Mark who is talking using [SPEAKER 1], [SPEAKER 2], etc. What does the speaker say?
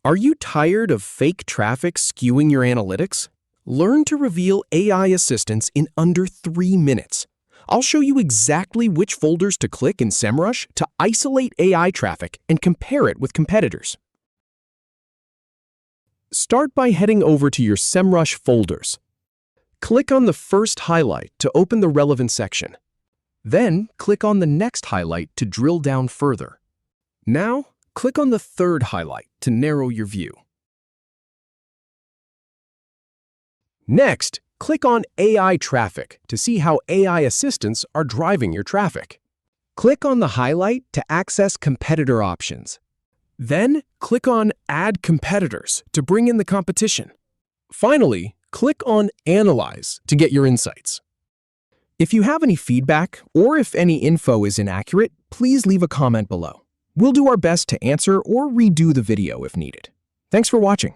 [SPEAKER 1] Are you tired of fake traffic skewing your analytics? Learn to reveal AI assistance in under 3 minutes. I'll show you exactly which folders to click in Semrush to isolate AI traffic and compare it with competitors. Start by heading over to your Semrush folders. Click on the first highlight to open the relevant section. Then, click on the next highlight to drill down further. Now, click on the third highlight to narrow your view. Next, click on AI Traffic to see how AI assistants are driving your traffic. Click on the highlight to access competitor options. Then, click on Add Competitors to bring in the competition. Finally, click on Analyze to get your insights. If you have any feedback or if any info is inaccurate, please leave a comment below. We'll do our best to answer or redo the video if needed. Thanks for watching.